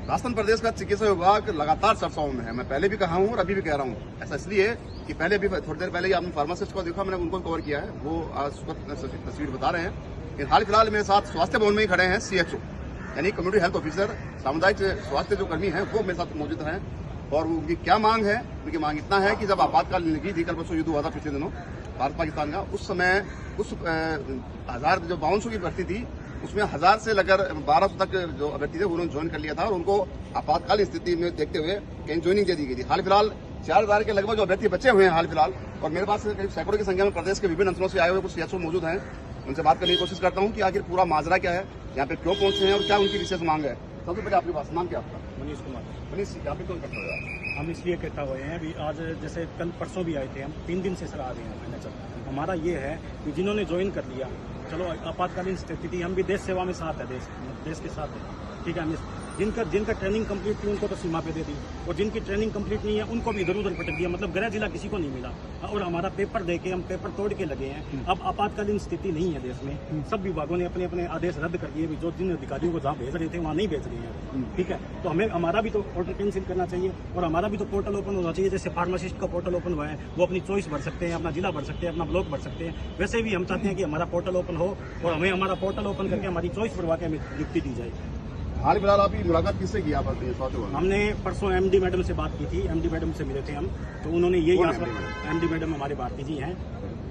राजस्थान प्रदेश का चिकित्सा विभाग लगातार चर्चाओं में है। मैं पहले भी कहा हूं और अभी भी कह रहा हूं। ऐसा इसलिए कि पहले भी थोड़ी देर पहले ही आपने फार्मासिस्ट को देखा, मैंने उनको कवर किया है, वो आज तस्वीर बता रहे हैं। कि हाल फिलहाल मेरे साथ स्वास्थ्य भवन में ही खड़े हैं CHO यानी कम्युनिटी हेल्थ ऑफिसर, सामुदायिक स्वास्थ्य जो कर्मी हैं वो मेरे साथ मौजूद हैं। और उनकी क्या मांग है? उनकी मांग इतना है कि जब आपातकालीन लगी थी, कल परसों युद्ध हुआ था पिछले दिनों भारत पाकिस्तान का, उस समय उस 1200 की भर्ती थी, उसमें 1000 से लेकर 1200 तक जो अभ्यर्थी थे उन्होंने ज्वाइन कर लिया था और उनको आपातकालीन स्थिति में देखते हुए कहीं ज्वाइनिंग दे दी गई थी। हाल फिलहाल 4000 के लगभग जो अभ्यर्थी बचे हुए हैं हाल फिलहाल, और मेरे पास करीब सैकड़ों की संख्या में प्रदेश के विभिन्न अंचलों से आए हुए कुछ CHO मौजूद हैं। उनसे बात करने की कोशिश करता हूं कि आखिर पूरा माजरा क्या है, यहाँ पे क्यों पहुंचे हैं और क्या उनकी विशेष मांग है। सबसे पहले आपके पास नाम क्या आपका? मनीष कुमार। मनीष, यहाँ पे कौन करता है? हम इसलिए इकट्ठा हुए हैं, अभी आज जैसे कल परसों भी आए थे, हम 3 दिन से सर आ रहे हैं। मैंने चल हमारा ये है कि जिन्होंने ज्वाइन कर लिया, चलो आपातकालीन स्थिति, हम भी देश सेवा में साथ है, देश के साथ है, ठीक है। हम जिनका ट्रेनिंग कंप्लीट थी उनको तो सीमा पे दे दी, और जिनकी ट्रेनिंग कंप्लीट नहीं है उनको भी इधर उधर पटक दिया, मतलब गृह जिला किसी को नहीं मिला। और हमारा पेपर दे के हम पेपर तोड़ के लगे हैं। अब आपातकालीन स्थिति नहीं है देश में, सब विभागों ने अपने अपने आदेश रद्द कर दिए, जो जिन अधिकारियों को जहाँ भेज रहे थे वहाँ नहीं भेज रहे हैं, ठीक है। तो हमें हमारा भी तो ऑर्डर कैंसिल करना चाहिए और हमारा भी तो पोर्टल ओपन होना चाहिए। जैसे फार्मासिस्ट का पोर्टल ओपन हुआ है, वो अपनी चॉइस भर सकते हैं, अपना जिला भर सकते हैं, अपना ब्लॉक भर सकते हैं। वैसे भी हम चाहते हैं कि हमारा पोर्टल ओपन हो और हमें हमारा पोर्टल ओपन करके हमारी चॉइस भरवा के हमें नियुक्ति दी जाए। हाल फिलहाल आपकी मुलाकात किससे की? आप हमने परसों MD मैडम से बात की थी, MD मैडम से मिले थे हम, तो उन्होंने यही MD मैडम हमारे भारती जी हैं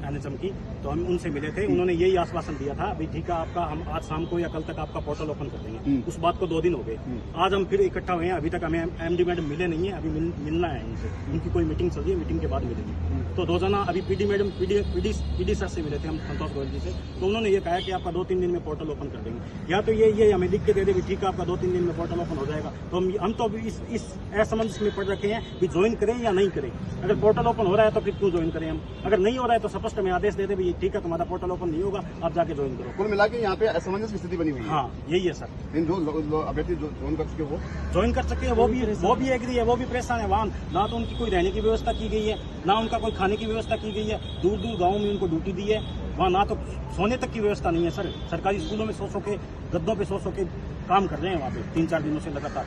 NHM की, तो हम उनसे मिले थे। उन्होंने यही आश्वासन दिया था, अभी ठीक है आपका, हम आज शाम को या कल तक आपका पोर्टल ओपन कर देंगे। उस बात को 2 दिन हो गए, आज हम फिर इकट्ठा हुए हैं। अभी तक हमें MD मैडम मिले नहीं है, अभी मिलना है उनसे, उनकी कोई मीटिंग चल रही है, मीटिंग के बाद मिलेंगे। तो रोजाना अभी PD मैडम PD सर से मिले थे हम, संतोष गोयल जी से, तो उन्होंने ये कहा कि आपका 2-3 दिन में पोर्टल ओपन कर देंगे, या तो ये हमें लिख के दे देंगे ठीक है आपका 2-3 दिन में पोर्टल ओपन हो जाएगा। तो हम तो अभी इस असमंजस में पड़ रखे हैं कि ज्वाइन करें या नहीं करें। अगर पोर्टल ओपन हो रहा है तो फिर क्यों ज्वाइन करें हम, अगर नहीं हो रहा है तो स्पष्ट हमें आदेश दे दे भी ठीक है तुम्हारा पोर्टल ओपन नहीं होगा, आप जाके ज्वाइन करो। कुल मिला के यहाँ पे असमंजस की स्थिति बनी हुई है। हाँ यही है सर। जो अभ्यर्थी ज्वाइन कर चुके वो ज्वाइन कर सके, वो भी एग्री है, वो भी परेशान है। वहाँ ना तो उनकी कोई रहने की व्यवस्था की गई है, ना उनका कोई खाने की व्यवस्था की गई है। दूर दूर गाँव में उनको ड्यूटी दी है, वहाँ ना तो सोने तक की व्यवस्था नहीं है सर। सरकारी स्कूलों में 100 के गद्दों पे 100 के काम कर रहे हैं वहाँ पे 3-4 दिनों से लगातार।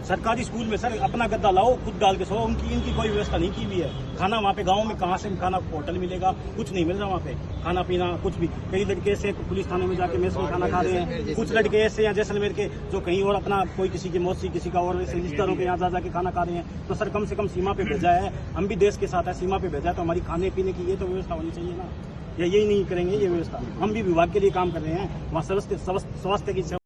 सरकारी स्कूल में सर अपना गद्दा लाओ, खुद डाल के सो, इनकी कोई व्यवस्था नहीं की हुई है। खाना वहाँ पे गाँव में कहाँ से खाना होटल मिलेगा, कुछ नहीं मिल रहा वहाँ पे खाना पीना कुछ भी। कई लड़के ऐसे पुलिस थाने में जाके मेस में खाना खा रहे हैं, कुछ लड़के ऐसे या जैसलमेर के जो कहीं और अपना कोई किसी की मौसी किसी का और रिश्तेदारों के यहाँ जाके खाना खा रहे हैं। तो सर कम से कम सीमा पे भेजा है, हम भी देश के साथ है, सीमा पे भेजा है तो हमारी खाने पीने की ये तो व्यवस्था होनी चाहिए ना। यही नहीं करेंगे ये व्यवस्था, हम भी विभाग के लिए काम कर रहे हैं, वहाँ स्वास्थ्य की